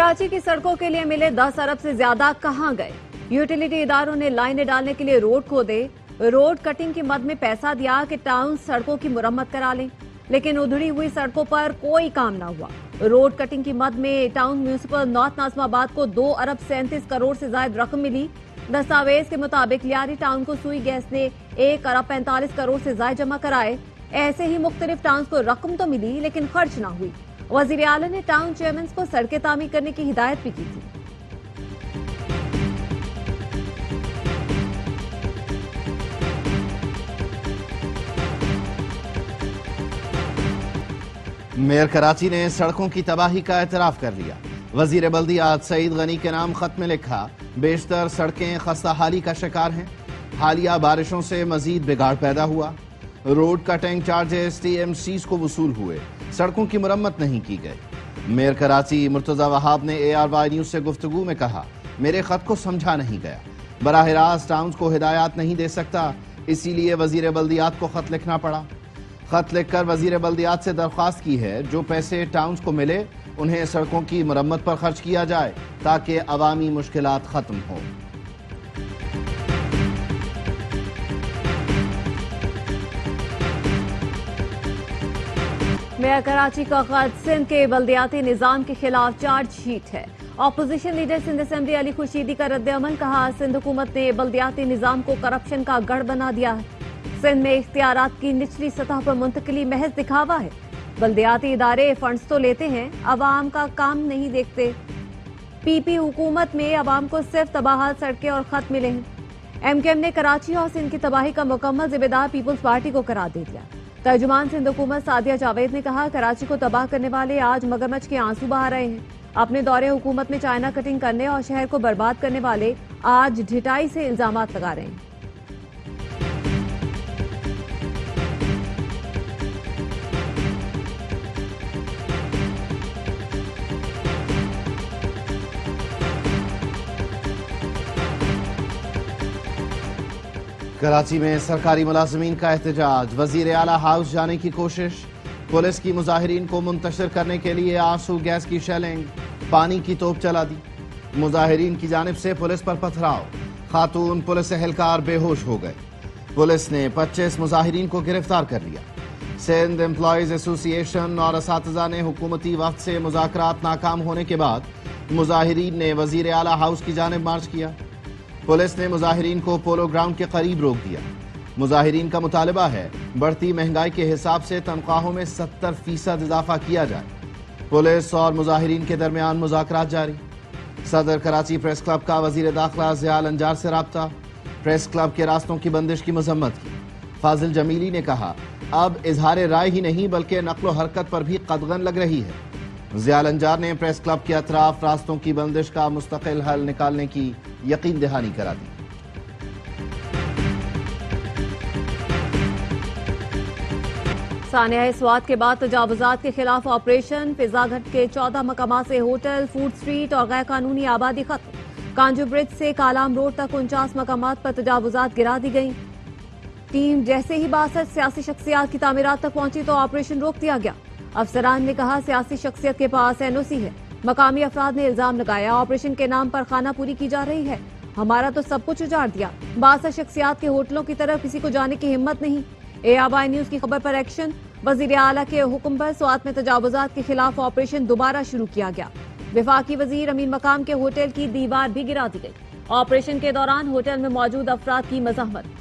कराची की सड़कों के लिए मिले 10 अरब से ज्यादा कहां गए? यूटिलिटी इदारों ने लाइनें डालने के लिए रोड खोदे, रोड कटिंग की मद में पैसा दिया कि टाउन सड़कों की मुरम्मत करा लें, लेकिन उधड़ी हुई सड़कों पर कोई काम ना हुआ। रोड कटिंग की मद में टाउन म्यूनिसिपल नॉर्थ नाज़िमाबाद को 2 अरब 37 करोड़ से ज्यादा रकम मिली। दस्तावेज के मुताबिक लियारी टाउन को सुई गैस ने 1 अरब 45 करोड़ से ज्यादा जमा कराए। ऐसे ही मुख्तलिफ टाउन को रकम तो मिली लेकिन खर्च ना हुई। वजीर आला ने टाउन चेयरमैन को सड़कें तामीर करने की हिदायत भी की थी। मेयर कराची ने सड़कों की तबाही का एतराफ कर लिया। वजीर बल्दियात सईद गनी के नाम खत में लिखा, बेशतर सड़कें खस्ताहाली का शिकार हैं। हालिया बारिशों से मजीद बिगाड़ पैदा हुआ। रोड कटिंग चार्जेस TMCs को वसूल हुए, सड़कों की मुरम्मत नहीं की गई। मेयर कराची मुर्तजा वहाब ने ARY न्यूज से गुफ्तगू में कहा, मेरे खत को समझा नहीं गया, बराह रास्त टाउन को हिदायत नहीं दे सकता, इसीलिए वजीर बल्दियात को खत लिखना पड़ा। खत लिखकर वजीर बल्दियात से दरख्वास्त की है जो पैसे टाउन्स को मिले उन्हें सड़कों की मुरम्मत पर खर्च किया जाए ताकि अवामी मुश्किलात खत्म हो। मेयर कराची का खत सिंध के बल्दियाती निजाम के खिलाफ चार्जशीट है। Opposition leader Sindh assembly Ali Khurshidi का रद्द-ए-अमल, कहा सिंध हुकूमत ने बल्दियाती निजाम को करप्शन का गढ़ बना दिया है। सिंध में इख्तियारात की निचली सतह पर मुंतकली महज दिखावा है। बल्दियाती इदारे फंड्स तो लेते हैं, अवाम का काम नहीं देखते। PP हुकूमत में अवाम को सिर्फ तबाहात सड़कें और खत मिले हैं। MKM ने कराची और सिंध की तबाही का मुकम्मल जिम्मेदार पीपल्स पार्टी को करार दे दिया। तर्जुमान सिंध हुकूमत सादिया जावेद ने कहा, कराची को तबाह करने वाले आज मगरमच्छ के आंसू बहा रहे हैं। अपने दौरे हुकूमत में चाइना कटिंग करने और शहर को बर्बाद करने वाले आज ढिठाई से इल्जामात लगा रहे हैं। कराची में सरकारी मुलाजमीन का एहतजाज, वजीर आला हाउस जाने की कोशिश, पुलिस की मुजाहिरीन को मुंतशिर करने के लिए आंसू गैस की शेलिंग, पानी की तोप चला दी। मुजाहिरीन की जानिब से पुलिस पर पथराव, खातून पुलिस एहलकार बेहोश हो गए। पुलिस ने 25 मुजाहिरीन को गिरफ्तार कर लिया। सिंध एम्प्लॉयज एसोसिएशन और असातिज़ा ने हुकूमती वक्त से मुज़ाकरात नाकाम होने के बाद मुजाहिरीन ने वजीर आला हाउस की जानिब मार्च किया। पुलिस ने मुजाहिरीन को पोलो ग्राउंड के करीब रोक दिया। मुजाहिरीन का मुतालबा है बढ़ती महंगाई के हिसाब से तनख्वाहों में 70% इजाफा किया जाए। पुलिस और मुजाहिरीन के दरमियान मुज़ाकरात जारी। सदर कराची प्रेस क्लब का वजीर दाखिला ज़ियाल अंजार से राब्ता, प्रेस क्लब के रास्तों की बंदिश की मजम्मत की। फाजिल जमीली ने कहा, अब इजहार राय ही नहीं बल्कि नक्लो हरकत पर भी कदगन लग रही है। ज़ियाल अंजार ने प्रेस क्लब के अतराफ रास्तों की बंदिश का मुस्तकिल हल निकालने की यकीन दहानी करा दी। सानिया स्वात के बाद तजावुजात के खिलाफ ऑपरेशन, फिजाघट के 14 मकामात से होटल, फूड स्ट्रीट और गैर कानूनी आबादी खत्म। कांजू ब्रिज से कालाम रोड तक 49 मकामात पर तजावुजात गिरा दी गई। टीम जैसे ही 62 सियासी शख्सियात की तामीरात तक पहुंची तो ऑपरेशन रोक दिया गया। अफसरान ने कहा, सियासी शख्सियत के पास NOC है। मकामी अफराद ने इल्जाम लगाया, ऑपरेशन के नाम पर खाना पूरी की जा रही है। हमारा तो सब कुछ उजाड़ दिया। 62 शख्सियात के होटलों की तरफ किसी को जाने की हिम्मत नहीं। ARY न्यूज की खबर पर एक्शन, वजीर आला के हुक्म पर स्वात में तजावुजात के खिलाफ ऑपरेशन दोबारा शुरू किया गया। वफाकी वजीर अमीन मकाम के होटल की दीवार भी गिरा दी गई। ऑपरेशन के दौरान होटल में मौजूद अफराद की मज़ाहमत।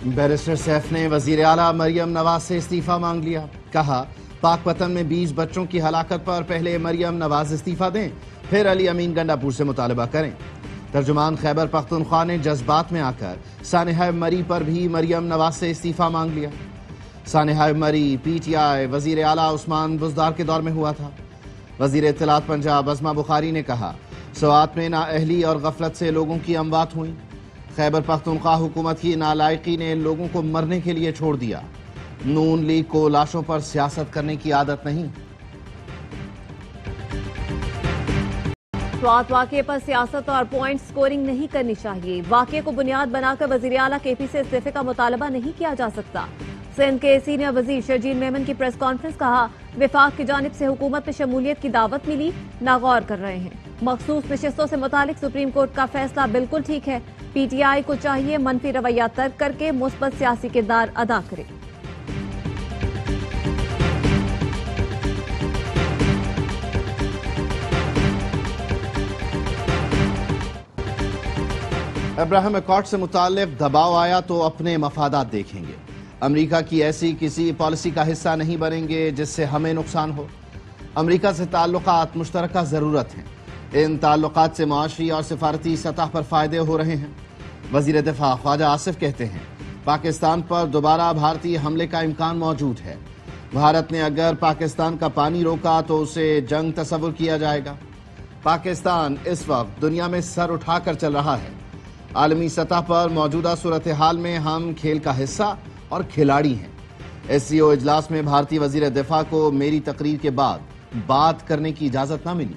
बैरिस्टर सैफ ने वजीर आला मरियम नवाज से इस्तीफा मांग लिया। कहा, पाक वतन में 20 बच्चों की हलाकत पर पहले मरियम नवाज इस्तीफा दें, फिर अली अमीन गंडापुर से मुतालबा करें। तर्जुमान खैबर पख्तूनख्वा ने जज्बात में आकर सानेहा मरी पर भी मरियम नवाज से इस्तीफा मांग लिया। सानेहा मरी PTI वजीर आला उस्मान बुज़दार के दौर में हुआ था। वजीर इत्तलात पंजाब अज़मा बुखारी ने कहा, स्वात में नाअहली और गफलत से लोगों की अमवात हुई। खैबर पख्तूनख्वा हुकूमत की नालायकी ने लोगों को मरने के लिए छोड़ दिया। नून लीग को लाशों पर सियासत करने की आदत नहीं। मसवात वाक़े पर सियासत और पॉइंट स्कोरिंग नहीं करनी चाहिए। वाक़े को बुनियाद बनाकर वज़ीर आला KP से इस्तीफे का मुतालबा नहीं किया जा सकता। सिंध के सीनियर वजीर शर्जील मेमन की प्रेस कॉन्फ्रेंस, कहा विफाक की जानिब से हुकूमत में शमूलियत की दावत मिली, नागौर कर रहे हैं। मखसूस नशिस्तों से मुतालिक सुप्रीम कोर्ट का फैसला बिल्कुल ठीक है। PTI को चाहिए मनफी रवैया तर्क करके मुस्बत सियासी किरदार अदा करे। अब्राहम अकॉर्ड से मुताल्लिक दबाव आया तो अपने मफादात देखेंगे। अमेरिका की ऐसी किसी पॉलिसी का हिस्सा नहीं बनेंगे जिससे हमें नुकसान हो। अमेरिका से ताल्लुकात मुश्तरका ज़रूरत हैं। इन ताल्लुकात से मुआशरी और सिफारती सतह पर फ़ायदे हो रहे हैं। वज़ीर दिफा ख्वाजा आसिफ कहते हैं पाकिस्तान पर दोबारा भारतीय हमले का इम्कान मौजूद है। भारत ने अगर पाकिस्तान का पानी रोका तो उसे जंग तस्वुर किया जाएगा। पाकिस्तान इस वक्त दुनिया में सर उठाकर चल रहा है। आलमी सतह पर मौजूदा सूरत हाल में हम खेल का हिस्सा और खिलाड़ी हैं। SCO इजलास में भारतीय वजीर दिफा को मेरी तकरीर के बाद बात करने की इजाजत न मिली।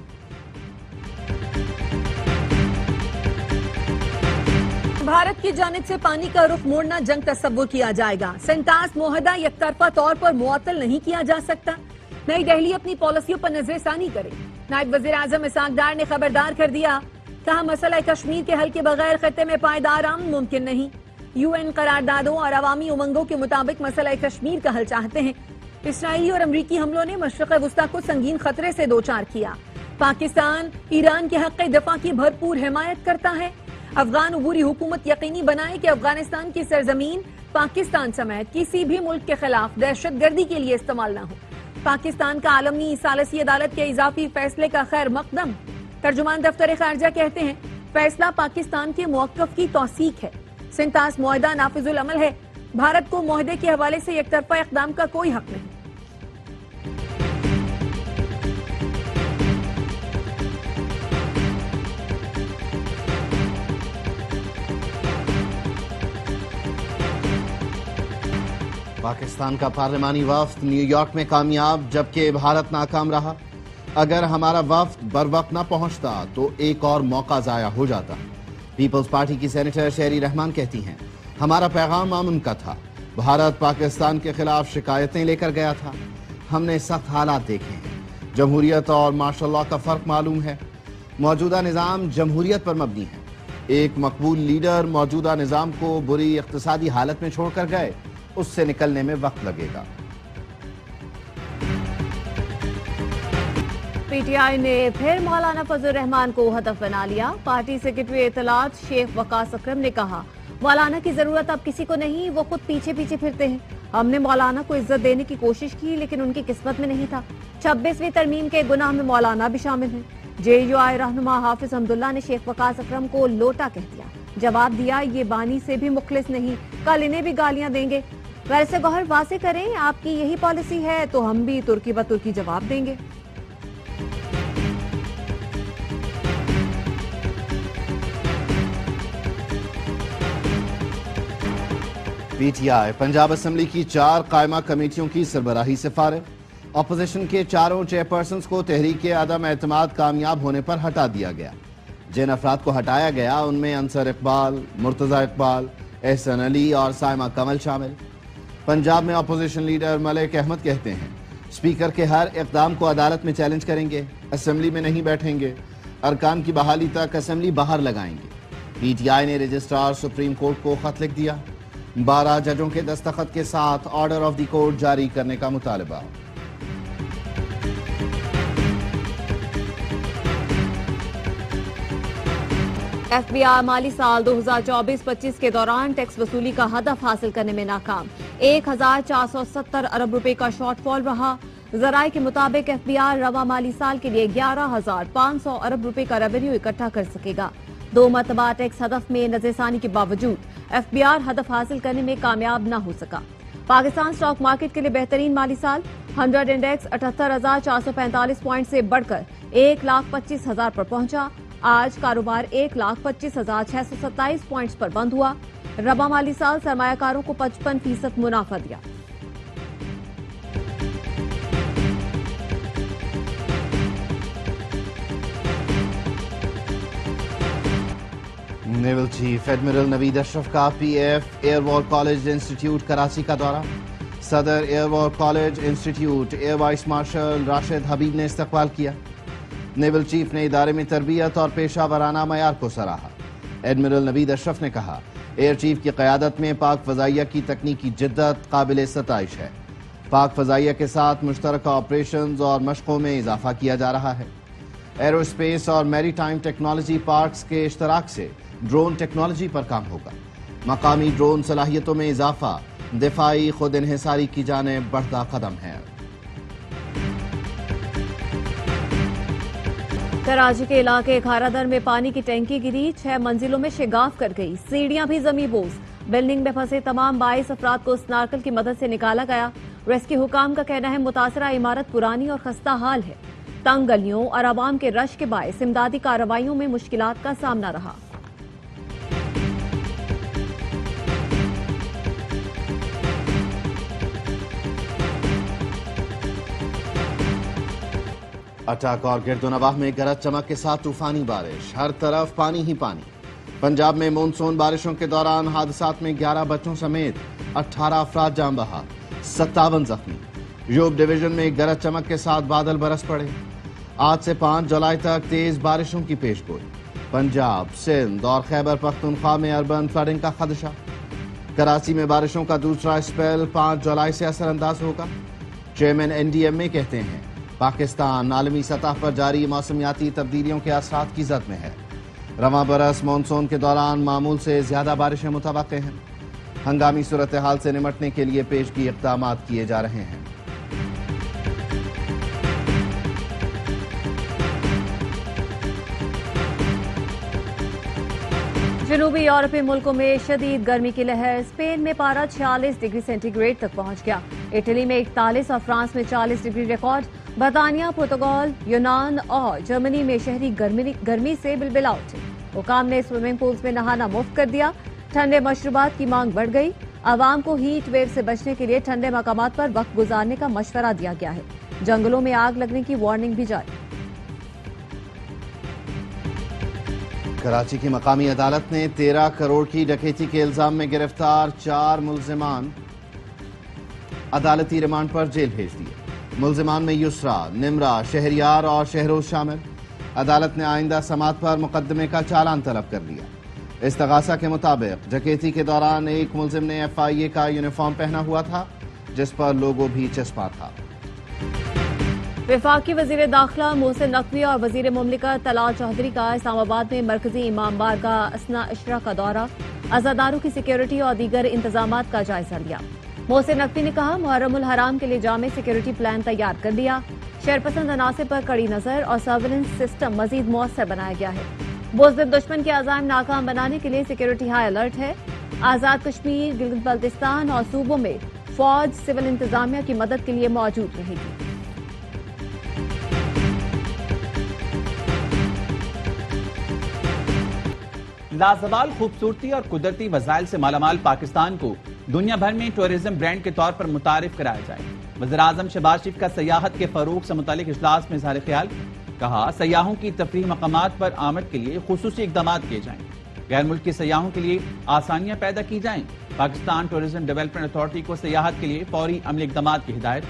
भारत की जानिब से पानी का रुख मोड़ना जंग तस्वुर किया जाएगा। सेंटास मुआहदा यकतरफा तौर पर मुअत्तल नहीं किया जा सकता। नई दिल्ली अपनी पॉलिसियों पर नजरसानी करे। नायब वजीर आजम इसहाक डार ने खबरदार कर दिया, कहा मसला कश्मीर के हल के बगैर खत्ते में पायदार अमन मुमकिन नहीं। UN करारदादों और अवामी उमंगों के मुताबिक मसला कश्मीर का हल चाहते हैं। इसराइली और अमरीकी हमलों ने मशरक़ वस्ता को संगीन खतरे से दो चार किया। पाकिस्तान ईरान के हक़ दफा की भरपूर हिमायत करता है। अफगान अबूरी हुकूमत यकीनी बनाए कि अफगानिस्तान की सरजमीन पाकिस्तान समेत किसी भी मुल्क के खिलाफ दहशत गर्दी के लिए इस्तेमाल न हो। पाकिस्तान का आलमी सालसी अदालत के इजाफी फैसले का खैर मकदम। तर्जुमान दफ्तर खारजा कहते हैं फैसला पाकिस्तान के मौक़िफ़ की तौसीक है। सेंटास मुआहदा नाफिजुल अमल है। भारत को मुआहदे के हवाले से एकतरफा इक़दाम का कोई हक नहीं। पाकिस्तान का पार्लिमानी वफ्द न्यूयॉर्क में कामयाब, जबकि भारत नाकाम रहा। अगर हमारा वफ्द बर वक्त न पहुंचता तो एक और मौका जाया हो जाता। पीपल्स पार्टी की सेनेटर शेरी रहमान कहती हैं हमारा पैगाम अमन का था। भारत पाकिस्तान के खिलाफ शिकायतें लेकर गया था। हमने सख्त हालात देखे हैं। जमहूरियत और मार्शल लॉ का फर्क मालूम है। मौजूदा निज़ाम जमहूरियत पर मबनी है। एक मकबूल लीडर मौजूदा निज़ाम को बुरी इक़्तिसादी हालत में छोड़कर गए, उससे निकलने में वक्त लगेगा। PTI ने फिर मौलाना फजल रहमान को हदफ बना लिया। पार्टी सेक्रेटरी इत्तलात शेख वकास अकरम ने कहा मौलाना की जरूरत अब किसी को नहीं, वो खुद पीछे पीछे फिरते हैं। हमने मौलाना को इज्जत देने की कोशिश की लेकिन उनकी किस्मत में नहीं था। 26वीं तरमीम के गुनाह में मौलाना भी शामिल हैं। JUI रहनुमा हाफिज हमदुल्ला ने शेख वकास अकरम को लोटा कह दिया। जवाब दिया ये बानी से भी मुखलिस नहीं, कल इन्हें भी गालियां देंगे। वैसे गौहर वासे करें आपकी यही पॉलिसी है तो हम भी तुर्की ब तुर्की जवाब देंगे। PTI पंजाब असेंबली की 4 कायमा कमेटियों की सरबराही से फारिग। अपोजिशन के चारों चेयरपर्सन्स को तहरीक आदम एतमाद कामयाब होने पर हटा दिया गया। जिन अफराद को हटाया गया उनमें अंसर इकबाल, मुर्तजा इकबाल, एहसन अली और साइमा कमल शामिल। पंजाब में अपोजिशन लीडर मलिक अहमद कहते हैं स्पीकर के हर इक़दाम को अदालत में चैलेंज करेंगे, असेंबली में नहीं बैठेंगे, अरकान की बहाली तक असेंबली बाहर लगाएंगे। PTI ने रजिस्ट्रार सुप्रीम कोर्ट को खत लिख दिया। 12 जजों के दस्तखत के साथ ऑर्डर ऑफ द कोर्ट जारी करने का मुतालबा। FBI माली साल 2024-25 के दौरान टैक्स वसूली का हदफ हासिल करने में नाकाम। 1470 अरब रुपए का शॉर्टफॉल रहा। जराये के मुताबिक FBI रवा माली साल के लिए 11,500 अरब रुपए का रेवेन्यू इकट्ठा कर सकेगा। 2 मरतबा टैक्स हदफ में नजरसानी के बावजूद FBI हदफ हासिल करने में कामयाब न हो सका। पाकिस्तान स्टॉक मार्केट के लिए बेहतरीन माली साल। 100 इंडेक्स 78,445 पॉइंट से बढ़कर 1,25,000 पर पहुंचा। आज कारोबार 1,25,627 पॉइंट्स पर बंद हुआ। रबा माली साल सरमायाकारों को 55% मुनाफा दिया। Naval chief admiral Naveed Ashraf کا P F air war college institute Karachi کا دورہ. صدر air war college institute air vice marshal Rashid Habib نے استقبال کیا. نیول چیف نے ادارے میں تربیت اور پیشہ ورانہ معیار کو سراہا. ایڈمرل نوید اشرف نے کہا ایئر چیف کی قیادت میں پاک فضائیہ کی تکنیکی جدت قابل ستائش ہے. پاک فضائیہ کے ساتھ مشترکہ آپریشنز اور مشقوں میں اضافہ کیا جا رہا ہے. ایرو اسپیس اور میری ٹائم ٹیکنالوجی پارکس کے اشتراک سے ڈرون ٹیکنالوجی پر کام ہوگا. مقامی ڈرون صلاحیتوں میں اضافہ دفاعی خود انحصاری کی جانب بڑھتا قدم ہے. کراچی کے علاقے کھارا در میں پانی کی ٹینکی گری، 6 منزلوں میں شگاف کر گئی، سیڑھیاں بھی زمیں بوس. بلڈنگ میں پھنسے تمام 22 افراد کو سنارکل کی مدد سے نکالا گیا. ریسکیو حکام کا کہنا ہے متاثرہ عمارت پرانی اور خستہ حال ہے. تنگ گلیوں اور عوام کے رش کے باعث امدادی کارروائیوں میں مشکلات کا سامنا رہا. اٹک اور گرد و نواح میں گرج چمک کے ساتھ طوفانی بارش، ہر طرف پانی ہی پانی. پنجاب میں مونسون بارشوں کے دوران حادثات میں 11 بچوں سمیت 18 افراد جان بحق، 57 زخمی. یوب ڈویژن میں گرج چمک کے ساتھ بادل برس پڑے. آج سے 5 جولائی تک تیز بارشوں کی پیش گوئی. پنجاب، سندھ اور خیبر پختونخوا میں اربن فلڈنگ کا خدشہ. کراچی میں بارشوں کا دوسرا اسپیل 5 جولائی سے اثر انداز ہوگا. چیئرمین NDMA کہتے ہیں پاکستان عالمی سطح پر جاری موسمیاتی تبدیلیوں کے اثرات کی زد میں ہے. رواں برس مانسون کے دوران معمول سے زیادہ بارشیں متوقع ہیں. ہنگامی صورتحال سے نمٹنے کے لیے پیشگی اقدامات کیے جا رہے ہیں. جنوبی یورپی ملکوں میں شدید گرمی کی لہر. اسپین میں پارہ 46 ڈگری سینٹی گریڈ تک پہنچ گیا. اٹلی میں 41 اور فرانس میں 40 ڈگری ریکارڈ. برطانیہ، پرتگال، یونان اور جرمنی میں شہری گرمی سے بلبلا اٹھے. حکام نے سوئمنگ پولز میں نہانا مفت کر دیا. ٹھنڈے مشروبات کی مانگ بڑھ گئی. عوام کو ہیٹ ویو سے بچنے کے لیے ٹھنڈے مقامات پر وقت گزارنے کا مشورہ دیا گیا ہے. جنگلوں میں آگ لگنے کی وارننگ بھی جاری. کراچی کی مقامی عدالت نے 13 کروڑ کی ڈکیتی کے الزام میں گرفتار 4 ملزمان عدالتی ریمانڈ پر جیل بھیج دیے. ملزمان میں یسرا، نمرا، شہریار اور شہروز شامل. عدالت نے آئندہ سماعت پر مقدمے کا چالان طلب کر لیا. استغاثہ کے مطابق ڈکیتی کے دوران ایک ملزم نے FIA کا یونیفارم پہنا ہوا تھا جس پر لوگو بھی چسپاں تھا. وفاقی وزیر داخلہ محسن نقوی اور وزیر مملکت طلال چودھری کا اسلام آباد میں مرکزی امام بارگاہ اسنا عشرہ کا دورہ. عزاداروں کی سیکیورٹی اور دیگر انتظامات کا جائزہ لیا. محسن نقوی نے کہا محرم الحرام کے لیے جامع سیکیورٹی پلان تیار کر دیا. شہرپسند عناصر پر کڑی نظر اور سرویلنس سسٹم مزید مؤثر بنایا گیا ہے. بزدل دشمن کے عزائم ناکام بنانے کے لیے سیکیورٹی ہائی الرٹ ہے. آزاد کشمیر، گلگت بلتستان اور صوبوں میں فوج سول انتظامیہ کی مدد کے لیے موجود رہے گی. لازوال خوبصورتی اور قدرتی وسائل سے مالا مال پاکستان کو دنیا بھر میں ٹورزم برانڈ کے طور پر متعارف کرایا جائے. وزیراعظم شہباز شریف کا سیاحت کے فروغ سے متعلق اجلاس میں اظہار خیال. کہا سیاحوں کی تفریح مقامات پر آمد کے لیے خصوصی اقدامات کیے جائیں. غیر ملکی سیاحوں کے لیے آسانیاں پیدا کی جائیں. پاکستان ٹورزم ڈیولپمنٹ اتھارٹی کو سیاحت کے لیے فوری عملی اقدامات کی ہدایت.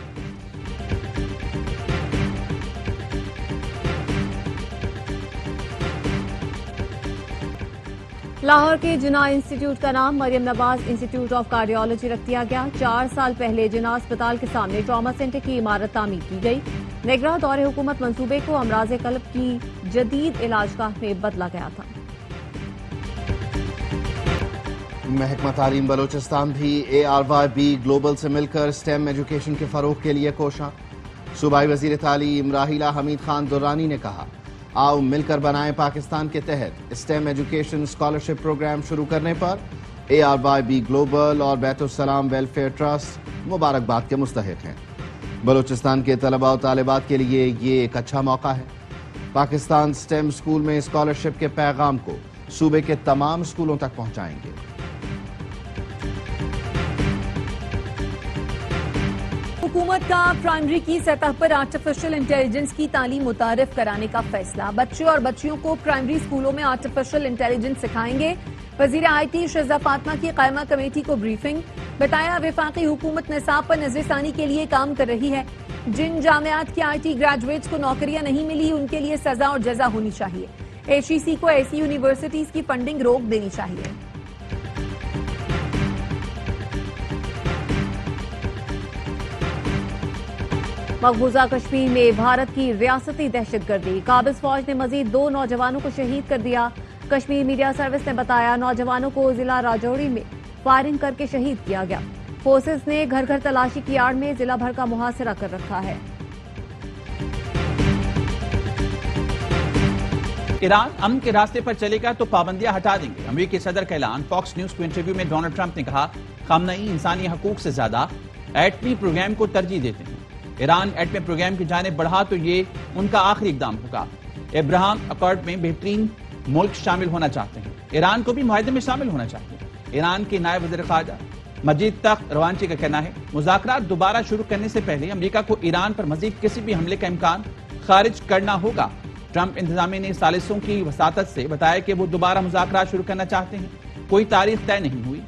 لاہور کے جناح انسٹیٹیوٹ کا نام Maryam Nawaz institute of cardiology رکھ دیا گیا. 4 سال پہلے جناح اسپتال کے سامنے ٹراما سینٹر کی عمارت تعمیر کی گئی. نگراں دور حکومت منصوبے کو امراض قلب کی جدید علاج گاہ میں بدلا گیا تھا. محکمہ تعلیم بلوچستان بھی ARYB گلوبل سے مل کر STEM ایجوکیشن کے فروغ کے لیے کوشاں. صوبائی وزیر تعلیم راحیلہ حمید خان درانی نے کہا آؤ مل کر بنائیں پاکستان کے تحت STEM ایجوکیشن اسکالرشپ پروگرام شروع کرنے پر ARYB گلوبل اور بیت السلام ویلفیئر ٹرسٹ مبارکباد کے مستحق ہیں. بلوچستان کے طلباء و طالبات کے لیے یہ ایک اچھا موقع ہے. پاکستان STEM اسکول میں اسکالرشپ کے پیغام کو صوبے کے تمام اسکولوں تک پہنچائیں گے. हुकूमत का प्राइमरी की सतह पर आर्टिफिशियल इंटेलिजेंस की तालीम मुतारिफ कराने का फैसला। बच्चे और बच्चियों को प्राइमरी स्कूलों में आर्टिफिशियल इंटेलिजेंस सिखाएंगे। वजीर IT शहज़ा फातिमा की कायमा कमेटी को ब्रीफिंग। बताया वफाकी हुकूमत निसाब पर नजरसानी के लिए काम कर रही है। जिन जामियात के IT ग्रेजुएट्स को नौकरियां नहीं मिली उनके लिए सजा और जजा होनी चाहिए। HEC को ऐसी यूनिवर्सिटीज की फंडिंग रोक देनी चाहिए। मकबूजा कश्मीर में भारत की रियासती दहशतगर्दी। काबिज फौज ने मजीद 2 नौजवानों को शहीद कर दिया। कश्मीर मीडिया सर्विस ने बताया नौजवानों को जिला राजौरी में फायरिंग करके शहीद किया गया। फोर्सेस ने घर घर तलाशी की आड़ में जिला भर का मुहासरा कर रखा है। ईरान अमन के रास्ते पर चलेगा तो पाबंदियां हटा देंगे। अमेरिकी सदर का ऐलान। फॉक्स न्यूज को इंटरव्यू में डोनाल्ड ट्रंप ने कहा खामनई इंसानी हकूक से ज्यादा एटमी प्रोग्राम को तरजीह देते हैं। ईरान एटमी प्रोग्राम की जानिब बढ़ा तो ये उनका आखिरी इकदाम होगा। अब्राहम अकॉर्ड में बेहतरीन मुल्क शामिल होना चाहते हैं। ईरान को भी मुआहदे में शामिल होना चाहिए। ईरान के नायब वज़ीर ख़ारजा मजीद तख्त रवानची का कहना है मुज़ाकरात दोबारा शुरू करने से पहले अमेरिका को ईरान पर मजीद किसी भी हमले का इम्कान खारिज करना होगा। ट्रंप इंतजामिया ने सालिसों की वसातत से बताया कि वो दोबारा मुज़ाकरात शुरू करना चाहते हैं। कोई तारीख तय नहीं हुई।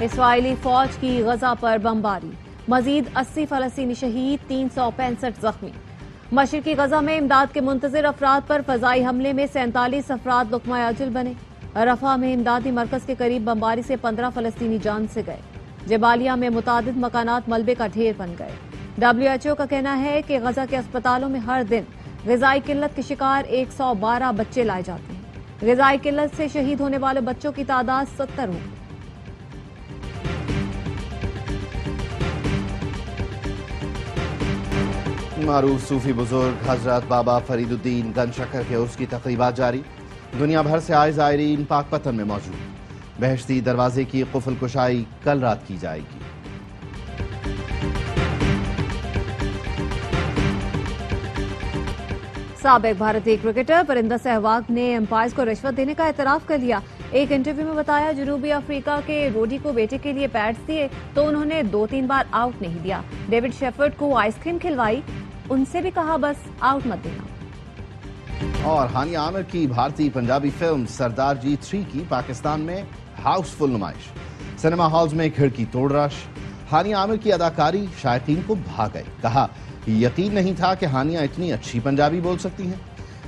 इसराइली फौज की गजा पर बमबारी। मजीद 80 फलस्तीनी शहीद, 365 जख्मी। मशरकी गजा में इमदाद के मुंतजिर अफराद पर फजाई हमले में 47 अफराद लुक़मा अजुल बने। रफा में इमदादी मरकज के करीब बमबारी से 15 फलस्तीनी जान से गए। जबालिया में मुतादिद मकानात मलबे का ढेर बन गए। WHO का कहना है कि गजा के अस्पतालों में हर दिन ग़िज़ाई किल्लत के शिकार 112 बच्चे लाए जाते हैं। ग़िज़ाई किल्लत से शहीद होने वाले बच्चों की तादाद 70 हो। मारूफ सूफी बुजुर्ग हजरत बाबा फरीदुद्दीन गंजशकर के उर्स की तकरीबात जारी। दुनिया भर से आए ज़ायरीन पाकपतन में मौजूद। बहश्ती दरवाजे की कुफल कुशाई कल रात की जाएगी। साबिक भारतीय क्रिकेटर परिंदर सहवाग ने एम्पायर्स को रिश्वत देने का एतराफ कर लिया। एक इंटरव्यू में बताया जनूबी अफ्रीका के रोडी को बेटे के लिए पैड्स दिए तो उन्होंने 2-3 बार आउट नहीं दिया। डेविड शेफर्ड को आइसक्रीम खिलवाई, उनसे भी कहा बस आउट मत देना। और हानिया आमिर की भारतीय पंजाबी फिल्म सरदार जी 3 की पाकिस्तान में हाउसफुल नुमाइश। सिनेमा हॉल्स में खिड़की तोड़ रश। हानिया आमिर की अदाकारी शायकीन को भा गए। कहा यकीन नहीं था कि हानिया इतनी अच्छी पंजाबी बोल सकती हैं।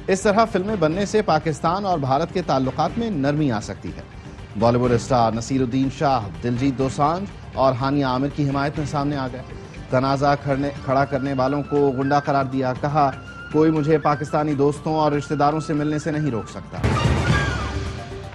इस तरह फिल्में बनने से पाकिस्तान और भारत के ताल्लुकात में नरमी आ सकती है। बॉलीवुड स्टार नसीरुद्दीन शाह, दिलजीत दोसांझ और हानिया आमिर की हिमायत में सामने आ गए। तनाज़ा खड़ा करने वालों को गुंडा करार दिया। कहा कोई मुझे पाकिस्तानी दोस्तों और रिश्तेदारों से मिलने से नहीं रोक सकता।